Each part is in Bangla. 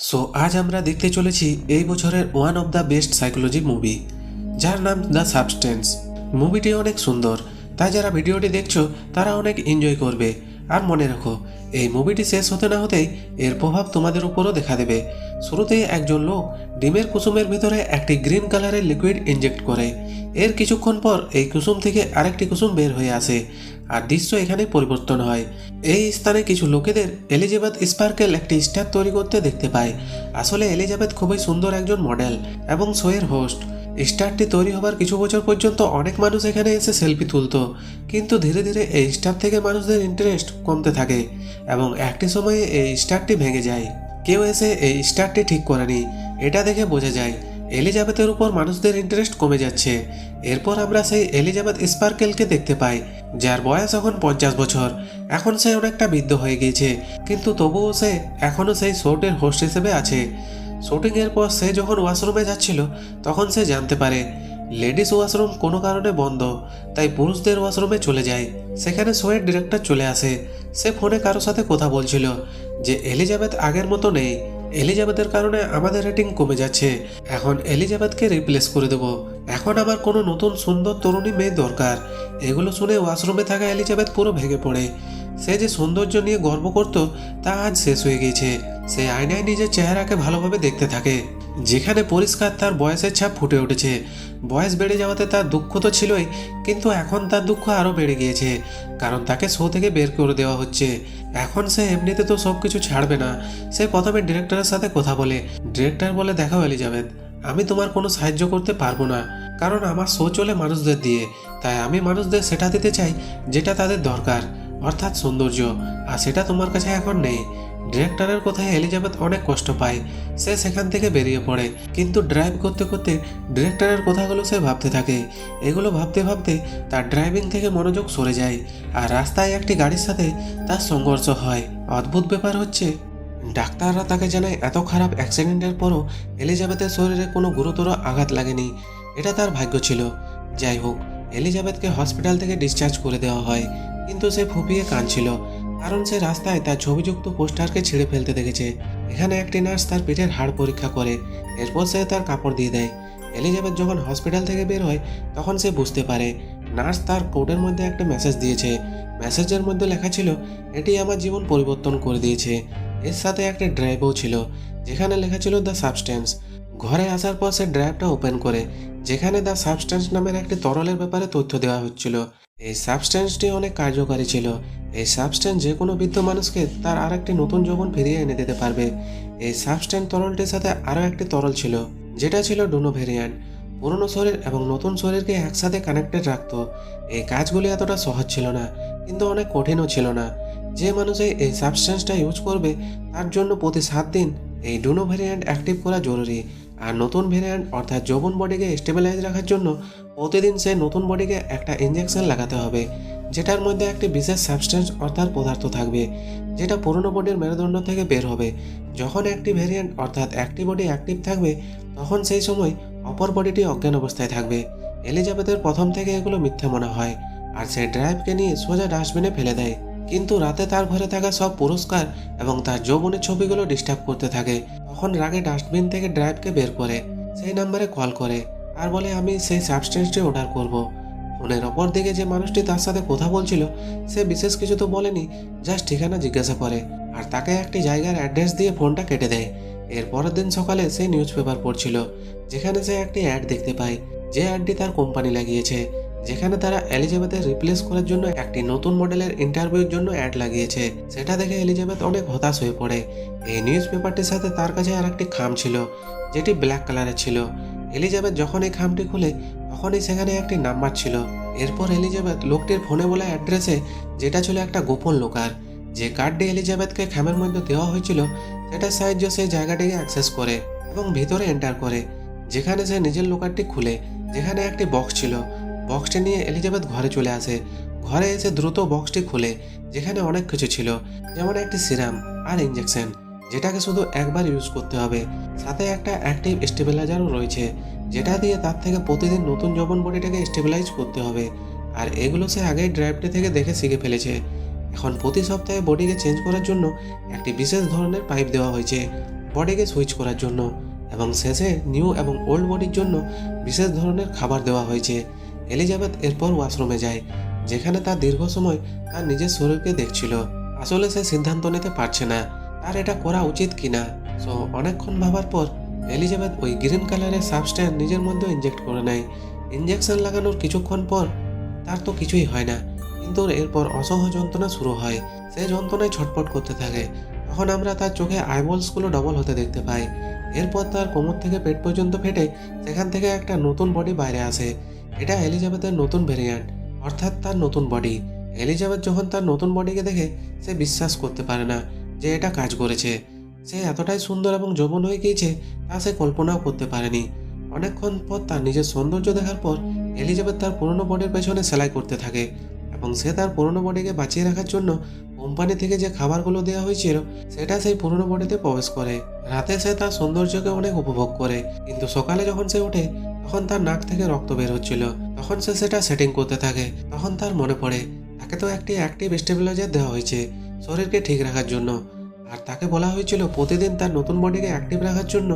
সো আজ আমরা দেখতে চলেছি এই বছরের one of the best psychology movie, যার নাম দ্য সাবস্টেন্স। মুভিটি অনেক সুন্দর, তাই যারা ভিডিওটি দেখছো তারা অনেক এনজয় করবে। আর মনে রাখো, এই মুভিটি শেষ হতে না হতেই এর প্রভাব তোমাদের উপরও দেখা দেবে। শুরুতেই একজন লোক ডিমের কুসুমের ভিতরে একটি গ্রিন কালারের লিকুইড ইনজেক্ট করে। এর কিছুক্ষণ পর এই কুসুম থেকে আরেকটি কুসুম বের হয়ে আসে, আর দৃশ্য এখানে পরিবর্তন হয়। এই স্থানে কিছু লোকেদের এলিজাবেথ স্পার্কেল একটি স্টার তৈরি করতে দেখতে পায়। আসলে এলিজাবেথ খুবই সুন্দর একজন মডেল এবং শোয়ের হোস্ট। স্টারটি তৈরি হবার কিছু বছর পর্যন্ত অনেক মানুষ এখানে এসে সেলফি তুলতো, কিন্তু ধীরে ধীরে এই স্টার থেকে মানুষদের ইন্টারেস্ট কমতে থাকে এবং একটি সময়ে এই স্টারটি ভেঙে যায়। কেউ এসে এই স্টারটি ঠিক করেনি, এটা দেখে বোঝা যায় এলিজাবেথের উপর মানুষদের ইন্টারেস্ট কমে যাচ্ছে। এরপর আমরা সেই এলিজাবেথ স্পার্কেলকে দেখতে পাই, যার বয়স এখন 50 বছর। এখন সে অনেকটা বৃদ্ধ হয়ে গিয়েছে, কিন্তু তবুও সে এখনও সেই শোটের হোস্ট হিসেবে আছে। শুটিংয়ের পর সে যখন ওয়াশরুমে যাচ্ছিল, তখন সে জানতে পারে লেডিস ওয়াশরুম কোনো কারণে বন্ধ, তাই পুরুষদের ওয়াশরুমে চলে যায়। সেখানে শোয়ের ডিরেক্টর চলে আসে। সে ফোনে কারোর সাথে কথা বলছিল যে এলিজাবেথ আগের মতো নেই, এলিজাবেথের কারণে আমাদের রেটিং কমে যাচ্ছে, এখন এলিজাবেথকে রিপ্লেস করে দেবো। এখন আমার কোনো নতুন সুন্দর তরুণী মেয়ে দরকার। এগুলো শুনে ওয়াশরুমে থাকা এলিজাবেথ পুরো ভেঙে পড়ে। সে যে সৌন্দর্য নিয়ে গর্ব করত তা আজ শেষ হয়ে গিয়েছে। সে আয়নায় নিজের চেহারাকে ভালোভাবে দেখতে থাকে, যেখানে পরিষ্কার তার বয়সের ছাপ ফুটে উঠেছে। বয়স বেড়ে যাওয়াতে তার দুঃখ তো ছিলই, কিন্তু এখন তার দুঃখ আরও বেড়ে গিয়েছে, কারণ তাকে শো থেকে বের করে দেওয়া হচ্ছে। এখন সে এমনিতে তো সব কিছু ছাড়বে না। সে প্রথমে ডিরেক্টরের সাথে কথা বলে। ডিরেক্টর বলে, দেখো এলিজাবেথ, আমি তোমার কোনো সাহায্য করতে পারবো না, কারণ আমার শো চলে মানুষদের দিয়ে। তাই আমি মানুষদের সেটা দিতে চাই যেটা তাদের দরকার, অর্থাৎ সৌন্দর্য, আর সেটা তোমার কাছে এখন নেই। ডিরেক্টরের কথায় এলিজাবেথ অনেক কষ্ট পায়। সে সেখান থেকে বেরিয়ে পড়ে, কিন্তু ড্রাইভ করতে করতে ডিরেক্টরের কথাগুলো সে ভাবতে থাকে। এগুলো ভাবতে ভাবতে তার ড্রাইভিং থেকে মনোযোগ সরে যায়, আর রাস্তায় একটি গাড়ির সাথে তার সংঘর্ষ হয়। অদ্ভুত ব্যাপার হচ্ছে, ডাক্তাররা তাকে জানায় এত খারাপ অ্যাক্সিডেন্টের পরও এলিজাবেথের শরীরে কোনো গুরুতর আঘাত লাগেনি। এটা তার ভাগ্য ছিল। যাই হোক, এলিজাবেথকে হসপিটাল থেকে ডিসচার্জ করে দেওয়া হয়, কিন্তু সে ফুপিয়ে কাঁদছিল, কারণ সে রাস্তায় তার ছবিযুক্ত পোস্টারকে ছিঁড়ে ফেলতে দেখেছে। এখানে একটি নার্স তার পিঠের হাড় পরীক্ষা করে, এরপর সে তার কাপড় দিয়ে দেয়। এলিজাবেথ যখন হসপিটাল থেকে বের হয়, তখন সে বুঝতে পারে নার্স তার কোটের মধ্যে একটা মেসেজ দিয়েছে। মেসেজের মধ্যে লেখা ছিল, এটি আমার জীবন পরিবর্তন করে দিয়েছে। এর সাথে একটা ড্রাইভও ছিল, যেখানে লেখা ছিল দ্য সাবস্টেন্স। ঘরে আসার পর সে ড্রাইভটা ওপেন করে, যেখানে দ্য সাবস্টেন্স নামের একটি তরলের ব্যাপারে তথ্য দেওয়া হচ্ছিল। এই সাবস্টেন্সটি অনেক কার্যকারী ছিল। এই সাবস্টেন্স যে কোনো বৃদ্ধ মানুষকে তার আরেকটি নতুন যৌবন ফিরিয়ে এনে দিতে পারবে। এই সাবস্টেন্স তরলটির সাথে আরও একটি তরল ছিল, যেটা ছিল ডুনো ভেরিয়ান্ট। পুরনো শরীর এবং নতুন শরীরকে একসাথে কানেক্টেড রাখতো। এই কাজগুলি এতটা সহজ ছিল না, কিন্তু অনেক কঠিনও ছিল না। যে মানুষ এই সাবস্টেন্সটা ইউজ করবে, তার জন্য প্রতি 7 দিন এই ডুনো ভেরিয়ান্ট অ্যাক্টিভ করা জরুরি। আর নতুন ভেরিয়ান্ট অর্থাৎ যৌবন বডিকে স্টেবিলাইজ রাখার জন্য প্রতিদিন সে নতুন বডিকে একটা ইঞ্জেকশন লাগাতে হবে, যেটার মধ্যে একটি বিশেষ সাবস্টেন্স অর্থাৎ পদার্থ থাকবে, যেটা পুরনো বডির মেরুদণ্ড থেকে বের হবে। যখন একটি ভেরিয়ান্ট অর্থাৎ একটি বডি অ্যাক্টিভ থাকবে, তখন সেই সময় অপর বডিটি অজ্ঞান অবস্থায় থাকবে। এলিজাবেথের প্রথম থেকে এগুলো মিথ্যে মনে হয়, আর সে ড্রাইভকে নিয়ে সোজা ডাস্টবিনে ফেলে দেয়। কিন্তু রাতে তার ঘরে থাকা সব পুরস্কার এবং তার যৌবনের ছবিগুলো ডিস্টার্ব করতে থাকে। তখন রাগে ডাস্টবিন থেকে ড্রাইভকে বের করে সেই নাম্বারে কল করে আর বলে, আমি সেই সাবস্টেন্সটি অর্ডার করব। ফোনের অপর দিকে যে মানুষটি তার সাথে কথা বলছিল, সে বিশেষ কিছু তো বলেনি, জাস্ট ঠিকানা জিজ্ঞাসা করে আর তাকে একটি জায়গার অ্যাড্রেস দিয়ে ফোনটা কেটে দেয়। এর পরের দিন সকালে সে নিউজ পেপার পড়ছিল, যেখানে সে একটি অ্যাড দেখতে পায়, যে অ্যাডটি তার কোম্পানি লাগিয়েছে, যেখানে তারা এলিজাবেথের রিপ্লেস করার জন্য একটি নতুন মডেলের ইন্টারভিউর জন্য অ্যাড লাগিয়েছে। সেটা দেখে এলিজাবেথ অনেক হতাশ হয়ে পড়ে। এই নিউজ পেপারটির সাথে তার কাছে আর একটি খাম ছিল, যেটি ব্ল্যাক কালারের ছিল। এলিজাবেথ যখন এই খামটি খুলে, তখনই সেখানে একটি নাম্বার ছিল। এরপর এলিজাবেথ লোকটির ফোনে বলা অ্যাড্রেসে, যেটা ছিল একটা গোপন লোকার, যে কার্ডটি এলিজাবেথকে খামের মধ্যে দেওয়া হয়েছিল, সেটার সাহায্যে সেই জায়গাটিকে অ্যাক্সেস করে এবং ভিতরে এন্টার করে, যেখানে সে নিজের লোকারটি খুলে, যেখানে একটি বক্স ছিল। বক্সটি নিয়ে এলিজাবেথ ঘরে চলে আসে। ঘরে এসে দ্রুত বক্সটি খুলে, যেখানে অনেক কিছু ছিল, যেমন একটি সিরাম আর ইঞ্জেকশন, যেটাকে শুধু একবার ইউজ করতে হবে। সাথে একটা অ্যাক্টিভ স্টেবিলাইজারও রয়েছে, যেটা দিয়ে তার থেকে প্রতিদিন নতুন যৌবন বডিটাকে স্টেবিলাইজ করতে হবে। আর এগুলো সে আগেই ড্রাইভটি থেকে দেখে শিখে ফেলেছে। এখন প্রতি সপ্তাহে বডিকে চেঞ্জ করার জন্য একটি বিশেষ ধরনের পাইপ দেওয়া হয়েছে, বডিকে সুইচ করার জন্য, এবং শেষে নিউ এবং ওল্ড বডির জন্য বিশেষ ধরনের খাবার দেওয়া হয়েছে। এলিজাবেথ এরপর ওয়াশরুমে যায়, যেখানে তার দীর্ঘ সময় তার নিজের শরীরকে দেখছিল। আসলে সে সিদ্ধান্ত নিতে পারছে না তার এটা করা উচিত কিনা। সো অনেকক্ষণ ভাবার পর এলিজাবেথ ওই গ্রিন কালারের সাবস্ট্যান্স নিজের মধ্যে ইনজেক্ট করে নেয়। ইনজেকশন লাগানোর কিছুক্ষণ পর তার তো কিছুই হয় না, কিন্তু এরপর অসহ্য যন্ত্রণা শুরু হয়। সে যন্ত্রণায় ছটফট করতে থাকে। তখন আমরা তার চোখে আইবলসগুলো ডবল হতে দেখতে পাই। এরপর তার কোমর থেকে পেট পর্যন্ত ফেটে সেখান থেকে একটা নতুন বডি বাইরে আসে। এটা এলিজাবেথের নতুন ভেরিয়েন্ট, অর্থাৎ তার নতুন বডি। এলিজাবেথ যখন তার নতুন বডিকে দেখে সে বিশ্বাস করতে পারে না যে এটা কাজ করেছে। সে এতটাই সুন্দর এবং যৌবন হয়ে গিয়েছে তা সে কল্পনাও করতে পারেনি। অনেকক্ষণ পর তার নিজের সৌন্দর্য দেখার পর এলিজাবেথ তার পুরনো বডির পেছনে সেলাই করতে থাকে, এবং সে তার পুরনো বডিকে বাঁচিয়ে রাখার জন্য কোম্পানি থেকে যে খাবারগুলো দেওয়া হয়েছিল সেটা সেই পুরনো বডিতে প্রবেশ করে। রাতে সে তার সৌন্দর্যকে অনেক উপভোগ করে, কিন্তু সকালে যখন সে ওঠে তখন তার নাক থেকে রক্ত বের হচ্ছিল। তখন সে সেটা সেটিং করতে থাকে। তখন তার মনে পড়ে তাকে তো একটি অ্যাক্টিভ স্টেবিলাইজার দেওয়া হয়েছে শরীরকে ঠিক রাখার জন্য, আর তাকে বলা হয়েছিল প্রতিদিন তার নতুন বডিকে অ্যাক্টিভ রাখার জন্য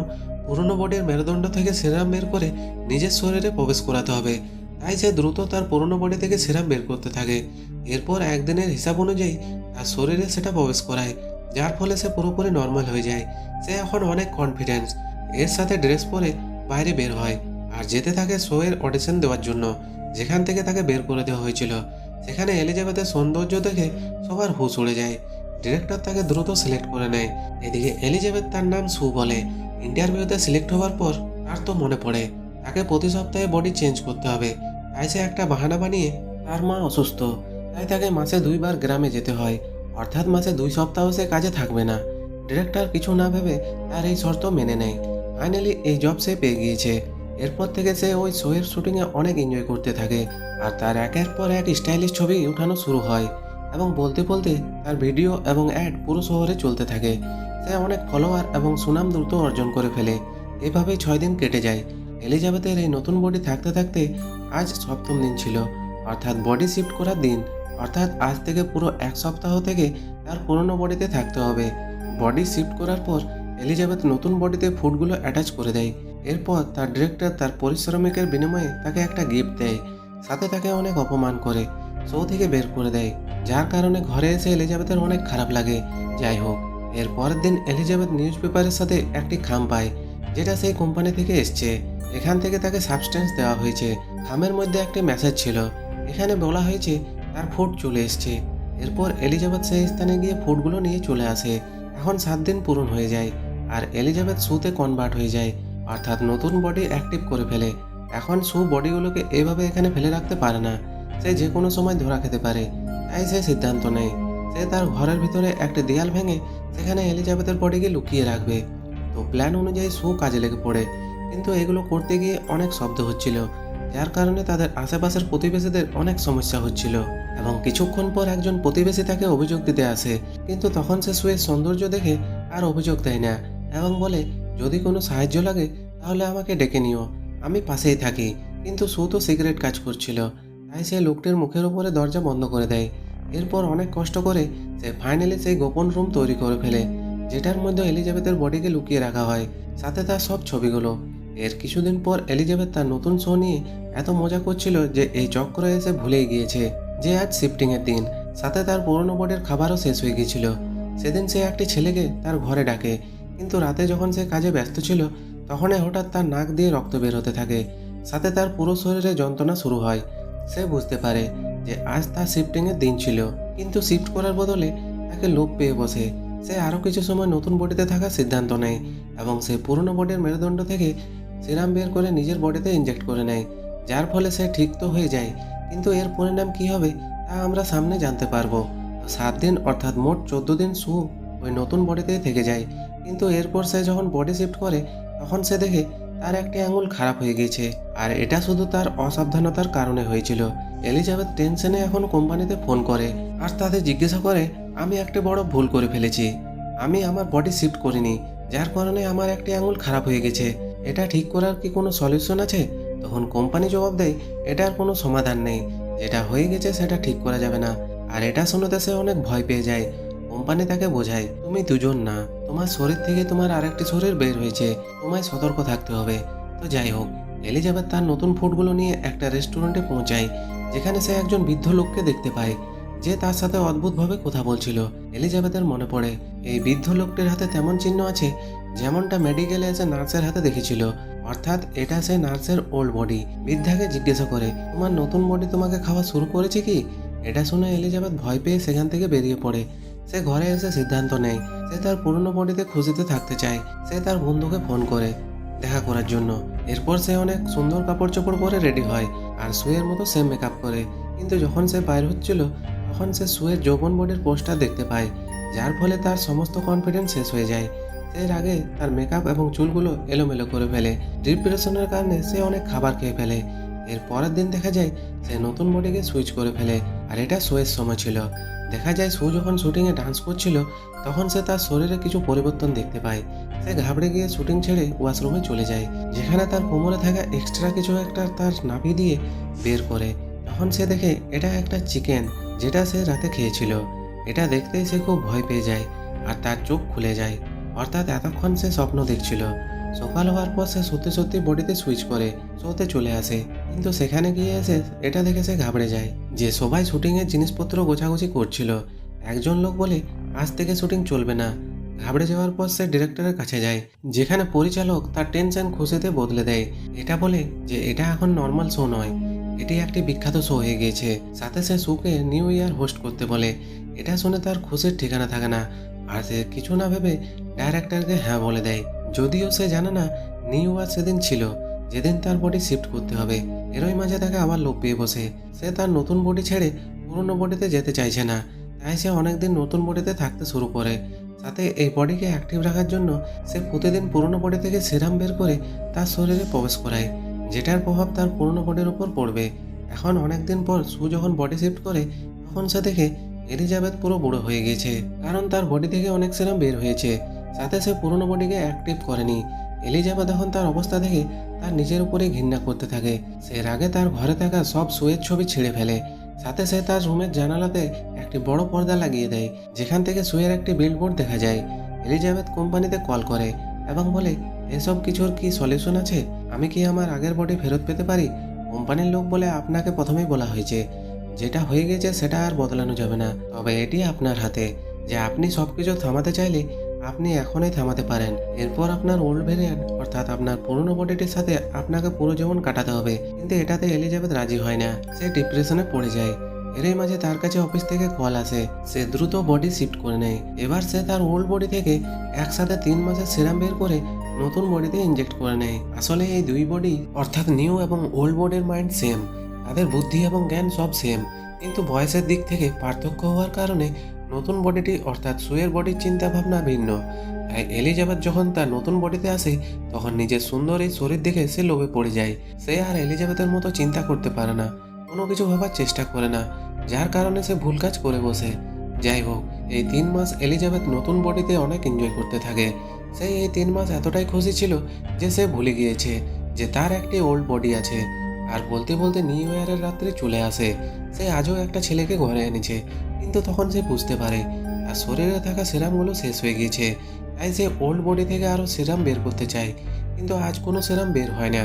পুরনো বডির মেরুদণ্ড থেকে সিরাম বের করে নিজের শরীরে প্রবেশ করাতে হবে। তাই সে দ্রুত তার পুরনো বডি থেকে সিরাম বের করতে থাকে। এরপর একদিনের হিসাব অনুযায়ী তার শরীরে সেটা প্রবেশ করায়, যার ফলে সে পুরোপুরি নর্মাল হয়ে যায়। সে এখন অনেক কনফিডেন্স এর সাথে ড্রেস পরে বাইরে বের হয় আর যেতে থাকে শো এর অডিশন দেওয়ার জন্য, যেখান থেকে তাকে বের করে দেওয়া হয়েছিল। সেখানে এলিজাবেথের সৌন্দর্য দেখে সবার হুঁশ উড়ে যায়। ডিরেক্টর তাকে দ্রুত সিলেক্ট করে নেয়। এদিকে এলিজাবেথ তার নাম সু বলে। ইন্টারভিউতে সিলেক্ট হওয়ার পর তার তো মনে পড়ে তাকে প্রতি সপ্তাহে বডি চেঞ্জ করতে হবে। তাই সে একটা বাহানা বানিয়ে তার মা অসুস্থ, তাই তাকে মাসে 2 বার গ্রামে যেতে হয়, অর্থাৎ মাসে 2 সপ্তাহ সে কাজে থাকবে না। ডিরেক্টর কিছু না ভেবে তার এই শর্ত মেনে নেয়। ফাইনালি এই জব সে পেয়ে গিয়েছে। এরপর থেকে সে ওই শো এর শুটিংয়ে অনেক এনজয় করতে থাকে, আর তার একের পর এক স্টাইলিশ ছবি উঠানো শুরু হয়, এবং বলতে বলতে তার ভিডিও এবং অ্যাড পুরো শহরে চলতে থাকে। সে অনেক ফলোয়ার এবং সুনাম দ্রুত অর্জন করে ফেলে। এভাবেই 6 দিন কেটে যায়। এলিজাবেথের এই নতুন বডি থাকতে থাকতে আজ 7ম দিন ছিল, অর্থাৎ বডি শিফট করার দিন। অর্থাৎ আজ থেকে পুরো 1 সপ্তাহ থেকে তার পুরনো বডিতে থাকতে হবে। বডি শিফট করার পর এলিজাবেথ নতুন বডিতে ফুডগুলো অ্যাটাচ করে দেয়। এরপর তার ডিরেক্টর তার পরিশ্রমিকের বিনিময়ে তাকে একটা গিফট দেয়, সাথে তাকে অনেক অপমান করে শো থেকে বের করে দেয়, যার কারণে ঘরে এসে এলিজাবেথের অনেক খারাপ লাগে। যাই হোক, এর পরের দিন এলিজাবেথ নিউজ পেপারের সাথে একটি খাম পায়, যেটা সেই কোম্পানি থেকে এসছে। এখান থেকে তাকে সাবস্টেন্স দেওয়া হয়েছে। খামের মধ্যে একটি মেসেজ ছিল, এখানে বলা হয়েছে তার ফুড চলে এসছে। এরপর এলিজাবেথ সেই স্থানে গিয়ে ফুডগুলো নিয়ে চলে আসে। এখন 7 দিন পূরণ হয়ে যায়, আর এলিজাবেথ সুতে কনভার্ট হয়ে যায়, অর্থাৎ নতুন বডি অ্যাক্টিভ করে ফেলে। এখন সু বডিগুলোকে এভাবে এখানে ফেলে রাখতে পারে না, সে যে কোনো সময় ধরা খেতে পারে। তাই সে সিদ্ধান্ত নেয় সে তার ঘরের ভিতরে একটি দেয়াল ভেঙে সেখানে এলিজাবেথের বডিকে লুকিয়ে রাখবে। তো প্ল্যান অনুযায়ী সু কাজে লেগে পড়ে, কিন্তু এগুলো করতে গিয়ে অনেক শব্দ হচ্ছিল, যার কারণে তাদের আশেপাশের প্রতিবেশীদের অনেক সমস্যা হচ্ছিল। এবং কিছুক্ষণ পর একজন প্রতিবেশী তাকে অভিযোগ দিতে আসে, কিন্তু তখন সে সুয়ের সৌন্দর্য দেখে আর অভিযোগ দেয় না, এবং বলে যদি কোনো সাহায্য লাগে তাহলে আমাকে ডেকে নিও, আমি পাশেই থাকি। কিন্তু সু তো সিগারেট কাজ করছিল, তাই সে লোকটির মুখের উপরে দরজা বন্ধ করে দেয়। এরপর অনেক কষ্ট করে সে ফাইনালি সেই গোপন রুম তৈরি করে ফেলে, যেটার মধ্যে এলিজাবেথের বডিকে লুকিয়ে রাখা হয়, সাথে তার সব ছবিগুলো। এর কিছুদিন পর এলিজাবেথ তার নতুন শো নিয়ে এত মজা করছিল যে এই চক্রে এসে ভুলেই গিয়েছে যে আজ শিফটিংয়ের দিন, সাথে তার পুরনো বডির খাবারও শেষ হয়ে গিয়েছিল। সেদিন সে একটি ছেলেকে তার ঘরে ডাকে, কিন্তু রাতে যখন সে কাজে ব্যস্ত ছিল তখনই হঠাৎ তার নাক দিয়ে রক্ত বের হতে থাকে, সাথে তার পুরো শরীরে যন্ত্রণা শুরু হয়। সে বুঝতে পারে যে আজ তার শিফটিংয়ের দিন ছিল, কিন্তু শিফট করার বদলে তাকে লোভ পেয়ে বসে। সে আরও কিছু সময় নতুন বডিতে থাকার সিদ্ধান্ত নেয়, এবং সে পুরনো বডির মেরুদণ্ড থেকে সিরাম বের করে নিজের বডিতে ইনজেক্ট করে নেয়, যার ফলে সে ঠিক তো হয়ে যায়। কিন্তু এর পরিণাম কী হবে তা আমরা সামনে জানতে পারবো। 7 দিন অর্থাৎ মোট 14 দিন সু ওই নতুন বডিতেই থেকে যায়, কিন্তু এরপর সে যখন বডি শিফট করে তখন সে দেখে তার একটি আঙুল খারাপ হয়ে গেছে, আর এটা শুধু তার অসাবধানতার কারণে হয়েছিল। এলিজাবেথ টেনশনে এখন কোম্পানিতে ফোন করে আর তাদের জিজ্ঞাসা করে আমি একটা বড় ভুল করে ফেলেছি, আমি আমার বডি শিফট করিনি, যার কারণে আমার একটি আঙুল খারাপ হয়ে গেছে। এটা ঠিক করার কি কোনো সলিউশন আছে? তখন কোম্পানি জবাব দেয় এটার কোনো সমাধান নেই, যেটা হয়ে গেছে সেটা ঠিক করা যাবে না। আর এটা শুনতে সে অনেক ভয় পেয়ে যায়। কোম্পানি তাকে বোঝায়, তুমি দুজন না, তোমার শরীর থেকে তোমার আরেকটি শরীর বের হয়েছে, তোমায় সতর্ক থাকতে হবে। তো যাই হোক, এলিজাবেথ তার নতুন ফুডগুলো নিয়ে একটা রেস্টুরেন্টে পৌঁছায়, যেখানে সে একজন বৃদ্ধ লোককে দেখতে পায় যে তার সাথে অদ্ভুতভাবে কথা বলছিল। এলিজাবেথের মনে পড়ে এই বৃদ্ধ লোকটির হাতে তেমন চিহ্ন আছে যেমনটা মেডিকেলে এসে নার্সের হাতে দেখেছিল, অর্থাৎ এটা সে নার্সের ওল্ড বডি। বৃদ্ধাকে জিজ্ঞাসা করে, তোমার নতুন বডি তোমাকে খাওয়া শুরু করেছে কি? এটা শুনে এলিজাবেথ ভয় পেয়ে সেখান থেকে বেরিয়ে পড়ে। সে ঘরে এসে সিদ্ধান্ত নেয় সে তার পুরনো বডিতে খুশিতে থাকতে চায়। সে তার বন্ধুকে ফোন করে দেখা করার জন্য। এরপর সে অনেক সুন্দর কাপড় চোপড় পরে রেডি হয় আর সুয়ের মতো সে মেকআপ করে। কিন্তু যখন সে বাইর হচ্ছিল তখন সে সুয়ের যৌবন বডির পোস্টার দেখতে পায়, যার ফলে তার সমস্ত কনফিডেন্স শেষ হয়ে যায়। সে এর আগে তার মেকআপ এবং চুলগুলো এলোমেলো করে ফেলে। ডিপ্রেশনের কারণে সে অনেক খাবার খেয়ে ফেলে। এর পরের দিন দেখা যায় সে নতুন বডিকে সুইচ করে ফেলে, আর এটা শোয়ের সময় ছিল। দেখা যায় শো যখন শুটিংয়ে ডান্স করছিল তখন সে তার শরীরে কিছু পরিবর্তন দেখতে পায়। সে ঘাবড়ে গিয়ে শুটিং ছেড়ে ওয়াশরুমে চলে যায়, যেখানে তার কোমরে থাকা এক্সট্রা কিছু একটা তার নাভি দিয়ে বের করে। তখন সে দেখে এটা একটা চিকেন যেটা সে রাতে খেয়েছিল। এটা দেখতেই সে খুব ভয় পেয়ে যায় আর তার চোখ খুলে যায়, অর্থাৎ এতক্ষণ সে স্বপ্ন দেখছিল। সকাল হওয়ার পর সে সত্যি সত্যি বডিতে সুইচ করে শোতে চলে আসে, কিন্তু সেখানে গিয়ে এসে এটা দেখে সে ঘাবড়ে যায় যে সবাই শুটিংয়ের জিনিসপত্র গোছাগুছি করছিল। একজন লোক বলে আজ থেকে শুটিং চলবে না। ঘাবড়ে যাওয়ার পর সে ডিরেক্টরের কাছে যায়, যেখানে পরিচালক তার টেনশন খুশিতে বদলে দেয়। এটা বলে যে এটা এখন নর্মাল শো নয়, এটি একটি বিখ্যাত শো হয়ে গিয়েছে। সাথে সে শোকে নিউ ইয়ার হোস্ট করতে বলে। এটা শুনে তার খুশির ঠিকানা থাকে না, আর সে কিছু না ভেবে ডাইরেক্টরকে হ্যাঁ বলে দেয়, যদিও সে জানে না নিউ ইয়ার সেদিন ছিল যেদিন তার বডি শিফট করতে হবে। এরই মাঝে তাকে আবার লোক পেয়ে বসে। সে তার নতুন বডি ছেড়ে পুরনো বডিতে যেতে চাইছে না, তাই সে অনেকদিন নতুন বডিতে থাকতে শুরু করে। সাথে এই বডিকে অ্যাক্টিভ রাখার জন্য সে প্রতিদিন পুরনো বডি থেকে সিরাম বের করে তার শরীরে প্রবেশ করায়, যেটার প্রভাব তার পুরনো বডির উপর পড়বে। এখন অনেকদিন পর সু যখন বডি শিফট করে তখন সে দেখে এলিজাবেথ পুরো বুড়ো হয়ে গেছে, কারণ তার বডি থেকে অনেক সিরাম বের হয়েছে। সাথে সে পুরনো বডিকে অ্যাক্টিভ করেনি। এলিজাবেথ এখন তার অবস্থা দেখে তার নিজের উপরে ঘৃণা করতে থাকে। সে রাগে তার ঘরে থাকা সব সুয়ের ছবি ছিঁড়ে ফেলে। সাথে সে তার রুমের জানালাতে একটি বড় পর্দা লাগিয়ে দেয়, যেখান থেকে সুয়ের একটি বিলবোর্ড দেখা যায়। এলিজাবেথ কোম্পানিতে কল করে এবং বলে, এসব কিছুর কি সলিউশন আছে? আমি কি আমার আগের বডি ফেরত পেতে পারি? কোম্পানির লোক বলে, আপনাকে প্রথমেই বলা হয়েছে যেটা হয়ে গেছে সেটা আর বদলানো যাবে না, তবে এটি আপনার হাতে যে আপনি সবকিছু থামাতে চাইলে আপনি এখনই থামাতে পারেন। এরপর আপনার ওল্ড ভেরিয়েন্ট অর্থাৎ আপনার পুরনো বডিটির সাথে আপনাকে পুরো জীবন কাটাতে হবে। কিন্তু এটাতে এলিজাবেথ রাজি হয় না, সে ডিপ্রেশনে পড়ে যায়। এরই মাঝে তার কাছে অফিস থেকে কল আসে। সে দ্রুত বডি শিফট করে নেয়। এবার সে তার ওল্ড বডি থেকে একসাথে 3 মাসের সিরাম বের করে নতুন বডিতে ইনজেক্ট করে নেয়। আসলে এই দুই বডি অর্থাৎ নিউ এবং ওল্ড বডির মাইন্ড সেম, তাদের বুদ্ধি এবং জ্ঞান সব সেম, কিন্তু বয়সের দিক থেকে পার্থক্য হওয়ার কারণে নতুন বডিটি অর্থাৎ সুয়ের বডির চিন্তা ভাবনা ভিন্ন। তাই এলিজাবেথ যখন তার নতুন বডিতে আসে তখন নিজের সুন্দর এই শরীর দেখে সে লোভে পড়ে যায়। সে আর এলিজাবেথের মতো চিন্তা করতে পারে না, কোনো কিছু ভাবার চেষ্টা করে না, যার কারণে সে ভুল কাজ করে বসে। যাই হোক, এই 3 মাস এলিজাবেথ নতুন বডিতে অনেক এনজয় করতে থাকে। সে এই 3 মাস এতটাই খুশি ছিল যে সে ভুলে গিয়েছে যে তার একটি ওল্ড বডি আছে। আর বলতে বলতে নিউ ইয়ারের রাত্রে চলে আসে। সে আজও একটা ছেলেকে ঘরে এনেছে, কিন্তু তখন সে বুঝতে পারে তার শরীরে থাকা সিরামগুলো শেষ হয়ে গিয়েছে। তাই সে ওল্ড বডি থেকে আরও সিরাম বের করতে চায়, কিন্তু আজ কোনো সিরাম বের হয় না।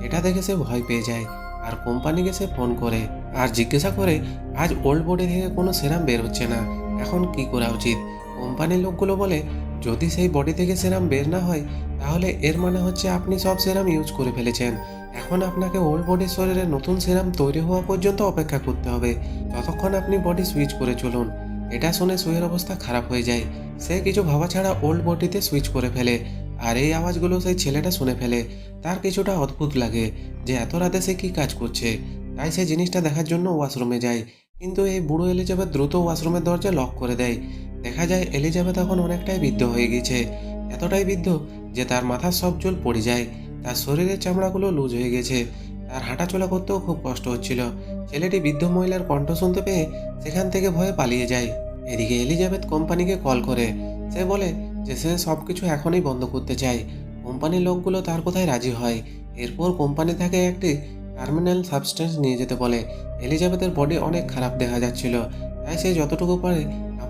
এটা দেখে সে ভয় পেয়ে যায় আর কোম্পানিকে সে ফোন করে আর জিজ্ঞাসা করে আজ ওল্ড বডি থেকে কোনো সিরাম বের হচ্ছে না, এখন কি করা উচিত। কোম্পানির লোকগুলো বলে, যদি সেই বডি থেকে সিরাম বের না হয় তাহলে এর মানে হচ্ছে আপনি সব সিরাম ইউজ করে ফেলেছেন। এখন আপনাকে ওল্ড বডির শরীরে নতুন সিরাম তৈরি হওয়া পর্যন্ত অপেক্ষা করতে হবে, ততক্ষণ আপনি বডি সুইচ করে চলুন। এটা শুনে সুয়ের অবস্থা খারাপ হয়ে যায়। সে কিছু ভাবা ছাড়া ওল্ড বডিতে সুইচ করে ফেলে, আর এই আওয়াজগুলো সেই ছেলেটা শুনে ফেলে। তার কিছুটা অদ্ভুত লাগে যে এত রাতে সে কী কাজ করছে, তাই সে জিনিসটা দেখার জন্য ওয়াশরুমে যায়। কিন্তু এই বুড়ো এলিজাবেথ দ্রুত ওয়াশরুমের দরজা লক করে দেয়। দেখা যায় এলিজাবেথ এখন অনেকটাই বৃদ্ধ হয়ে গেছে, এতটাই বৃদ্ধ যে তার মাথার সব চুল পড়ে যায়, তার শরীরের চামড়াগুলো লুজ হয়ে গেছে, তার হাঁটাচলা করতেও খুব কষ্ট হচ্ছিল। ছেলেটি বৃদ্ধ মহিলার কণ্ঠ শুনতে পেয়ে সেখান থেকে ভয়ে পালিয়ে যায়। এদিকে এলিজাবেথ কোম্পানিকে কল করে। সে বলে যে সে সব কিছু এখনই বন্ধ করতে চায়। কোম্পানির লোকগুলো তার কথায় রাজি হয়। এরপর কোম্পানি তাকে একটি টার্মিনাল সাবস্টেন্স নিয়ে যেতে বলে। এলিজাবেথের বডি অনেক খারাপ দেখা যাচ্ছিল, তাই সে যতটুকু পারে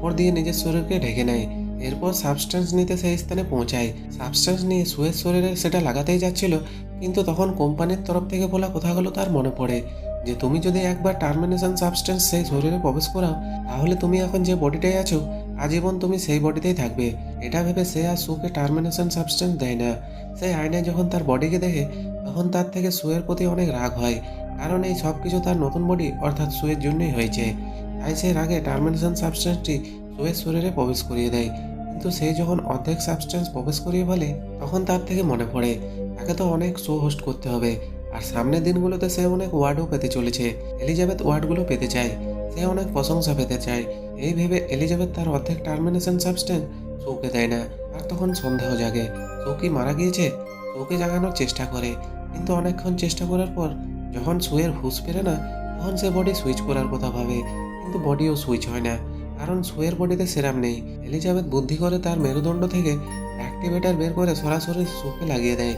কাপড় দিয়ে নিজের শরীরকে ঢেকে নেয়। এরপর সাবস্টেন্স নিতে সেই স্থানে পৌঁছায়। সাবস্টেন্স নিয়ে সুয়ের শরীরে সেটা লাগাতেই যাচ্ছিল, কিন্তু তখন কোম্পানির তরফ থেকে বলা কথাগুলো তার মনে পড়ে যে তুমি যদি একবার টার্মিনেশন সাবস্টেন্স সেই শরীরে প্রবেশ করাও, তাহলে তুমি এখন যে বডিটাই আছো আজীবন তুমি সেই বডিতেই থাকবে। এটা ভেবে সে আর সুকে টার্মিনেশন সাবস্টেন্স দেয় না। সেই আয়নায় যখন তার বডিকে দেখে, তখন তার থেকে সুয়ের প্রতি অনেক রাগ হয়, কারণ এই সব কিছু তার নতুন বডি অর্থাৎ সুয়ের জন্যই হয়েছে। তাই সে রাগে টার্মিনেশন সাবস্টেন্সটি সুয়ের শরীরে প্রবেশ করিয়ে দেয়। কিন্তু সে যখন অর্ধেক সাবস্টেন্স প্রবেশ করিয়ে বলে, তখন তার থেকে মনে পড়ে তাকে তো অনেক শো হোস্ট করতে হবে, আর সামনের দিনগুলোতে সে অনেক ওয়ার্ডও পেতে চলেছে। এলিজাবেথ ওয়ার্ডগুলো পেতে চায়, সে অনেক প্রশংসা পেতে চায়। এই ভেবে এলিজাবেথ তার অর্ধেক টার্মিনেশন সাবস্টেন্স শোকে দেয় না। আর তখন সন্দেহ জাগে, শো কি মারা গিয়েছে? শোকে জাগানোর চেষ্টা করে, কিন্তু অনেকক্ষণ চেষ্টা করার পর যখন সুয়ের হুঁশ ফেরে না, তখন সে বডি সুইচ করার কথা ভাবে, কিন্তু বডিও সুইচ হয় না, কারণ সুয়ের বডিতে সেরাম নেই। এলিজাবেথ বুদ্ধি করে তার মেরুদণ্ড থেকে অ্যাক্টিভেটার বের করে সরাসরি শোকে লাগিয়ে দেয়,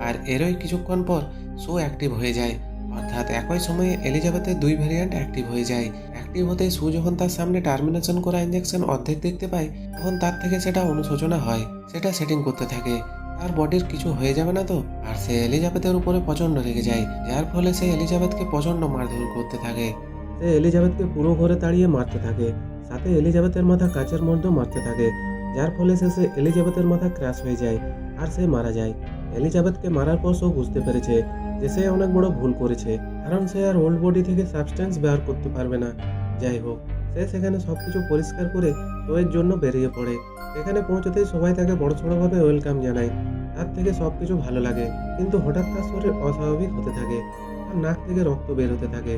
আর এরই কিছুক্ষণ পর শো অ্যাক্টিভ হয়ে যায়। অর্থাৎ একই সময়ে এলিজাবেথের দুই ভেরিয়েন্ট অ্যাক্টিভ হয়ে যায়। অ্যাক্টিভ হতেই সু যখন তার সামনে টার্মিনেশন করা ইঞ্জেকশন অর্ধেক দেখতে পায়, তখন তার থেকে সেটা অনুশোচনা হয়। সেটা সেটিং করতে থাকে, তার বডির কিছু হয়ে যাবে না তো। আর সে এলিজাবেথের উপরে প্রচণ্ড রেগে যায়, যার ফলে সে এলিজাবেথকে প্রচণ্ড মারধর করতে থাকে। সে এলিজাবেথকে পুরো ঘরে তাড়িয়ে মারতে থাকে, সাথে এলিজাবেথের মাথা কাচের মধ্যেও মারতে থাকে, যার ফলে শেষে এলিজাবেথের মাথা ক্র্যাশ হয়ে যায় আর সে মারা যায়। এলিজাবেথকে মারার পর সে বুঝতে পেরেছে যে সে অনেক বড় ভুল করেছে, কারণ সে আর ওল্ড বডি থেকে সাবস্টেন্স বের করতে পারবে না। যাই হোক, সে সেখানে সবকিছু পরিষ্কার করে শোয়ের জন্য বেরিয়ে পড়ে। সেখানে পৌঁছতেই সবাই তাকে বড়সড়ভাবে ওয়েলকাম জানায়, তার থেকে সবকিছু ভালো লাগে। কিন্তু হঠাৎ তার শরীর অস্বাভাবিক হতে থাকে, তার নাক থেকে রক্ত বের হতে থাকে।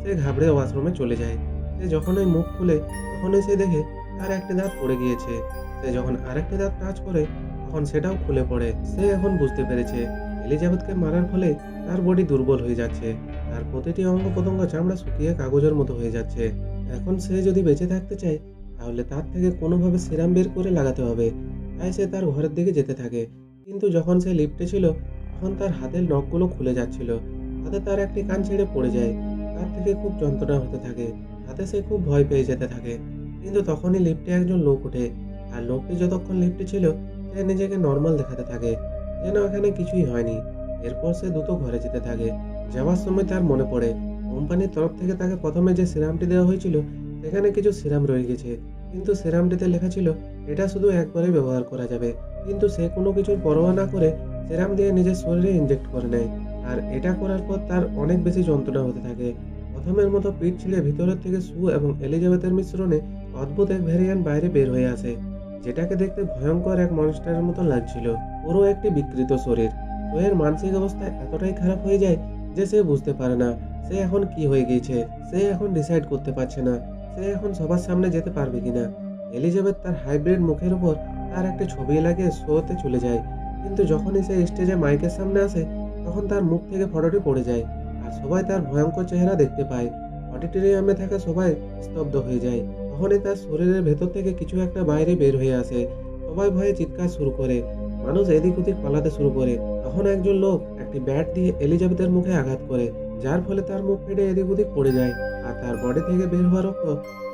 সে ঘাবড়ে ওয়াশরুমে চলে যায়। সে যখনই মুখ খুলে, তখনই সে দেখে তার একটি দাঁত পড়ে গিয়েছে। সে যখন আরেকটি দাঁত টাচ করে, তখন সেটাও খুলে পড়ে। সে এখন বুঝতে পেরেছে এলিজাবেথকে মারার ফলে তার বডি দুর্বল হয়ে যাচ্ছে, তার প্রতিটি অঙ্গ প্রত্যঙ্গ চামড়া শুকিয়ে কাগজের মতো হয়ে যাচ্ছে। এখন সে যদি বেঁচে থাকতে চায়, তাহলে তার থেকে কোনোভাবে সিরাম বের করে লাগাতে হবে। তাই সে তার ঘরের দিকে যেতে থাকে, কিন্তু যখন সে লিফটে ছিল, তখন তার হাতের নখগুলো খুলে যাচ্ছিল, তাতে তার একটি কান ছেড়ে পড়ে যায়। তার থেকে খুব যন্ত্রণা হতে থাকে, তাতে সে খুব ভয় পেয়ে যেতে থাকে। কিন্তু তখনই লিফটে একজন লোক ওঠে, আর লোকটি যতক্ষণ লিফটে ছিল সে নিজেকে নর্মাল দেখাতে থাকে, যেন এখানে কিছুই হয়নি। এরপর সে দ্রুত ঘরে যেতে থাকে। যাওয়ার সময় তার মনে পড়ে কোম্পানির তরফ থেকে তাকে প্রথমে যে সিরামটি দেওয়া হয়েছিল, সেখানে কিছু সিরাম রয়ে গেছে, কিন্তু সিরামটিতে লেখা ছিল এটা শুধু একবারই ব্যবহার করা যাবে। কিন্তু সে কোনো কিছুর পরোয়া না করে সিরাম দিয়ে নিজের শরীরে ইনজেক্ট করে নেয়, আর এটা করার পর তার অনেক বেশি যন্ত্রণা হতে থাকে। প্রথমের মতো পিঠ ছিঁড়ে ভিতরের থেকে সু এবং এলিজাবেথের মিশ্রণে অদ্ভুত এক ভ্যারিয়েন্ট বাইরে বের হয়ে আসে, যেটাকে দেখতে ভয়ঙ্কর এক মনস্টারের মতো লাগছিল। পুরো একটি বিকৃত শরীর। সোয়ের মানসিক অবস্থা এতটাই খারাপ হয়ে যায় যে সে বুঝতে পারে না সে এখন কি হয়ে গিয়েছে। সে এখন ডিসাইড করতে পারছে না সে এখন সবার সামনে যেতে পারবে কিনা। এলিজাবেথ তার হাইব্রিড মুখের উপর তার একটা ছবি লাগিয়ে শোতে চলে যায়, কিন্তু যখনই সে স্টেজে মাইকের সামনে আসে, তখন তার মুখ থেকে ফটোটি পড়ে যায়, আর সবাই তার ভয়ঙ্কর চেহারা দেখতে পায়। অডিটোরিয়ামে থাকা সবাই স্তব্ধ হয়ে যায়। তখনই তার শরীরের ভেতর থেকে কিছু একটা বাইরে বের হয়ে আসে। সবাই ভয়ে চিৎকার শুরু করে, মানুষ এদিক ওদিক পালাতে শুরু করে। তখন একজন লোক একটি ব্যাট দিয়ে এলিজাবেথের মুখে আঘাত করে, যার ফলে তার মুখ ফেটে এদিক ওদিক পড়ে যায়, আর তার বডি থেকে বের হওয়া রক্ত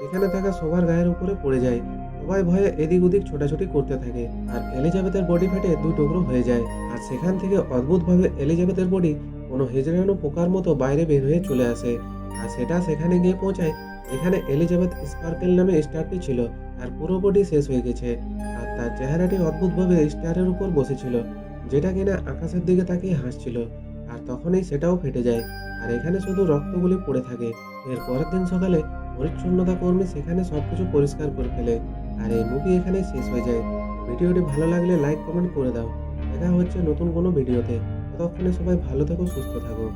এখানে থাকা সবার গায়ের উপরে পড়ে যায়। সবাই ভয়ে এদিক ওদিক ছোটাছুটি করতে থাকে, আর এলিজাবেথের বডি ফেটে দুই টুকরো হয়ে যায়। আর সেখান থেকে অদ্ভুতভাবে এলিজাবেথের বডি কোনো হেজড়ানো পোকার মতো বাইরে বের হয়ে চলে আসে, আর সেটা সেখানে গিয়ে পৌঁছায় যেখানে এলিজাবেথ স্পার্কেল নামে স্টারটি ছিল, আর পুরো বডি শেষ হয়ে গেছে। আর তার চেহারাটি অদ্ভুতভাবে স্টারের উপর বসেছিল, যেটা কিনা আকাশের দিকে তাকিয়ে হাসছিল। আর তখনই সেটাও ফেটে যায়, আর এখানে শুধু রক্তগুলি পড়ে থাকে। এর পরের দিন সকালে পরিচ্ছন্নতা কর্মী সেখানে সবকিছু পরিষ্কার করে ফেলে, আর এই মুভি এখানে শেষ হয়ে যায়। ভিডিওটি ভালো লাগলে লাইক কমেন্ট করে দাও। দেখা হচ্ছে নতুন কোনো ভিডিওতে। ততক্ষণে সবাই ভালো থেকো, সুস্থ থাকো।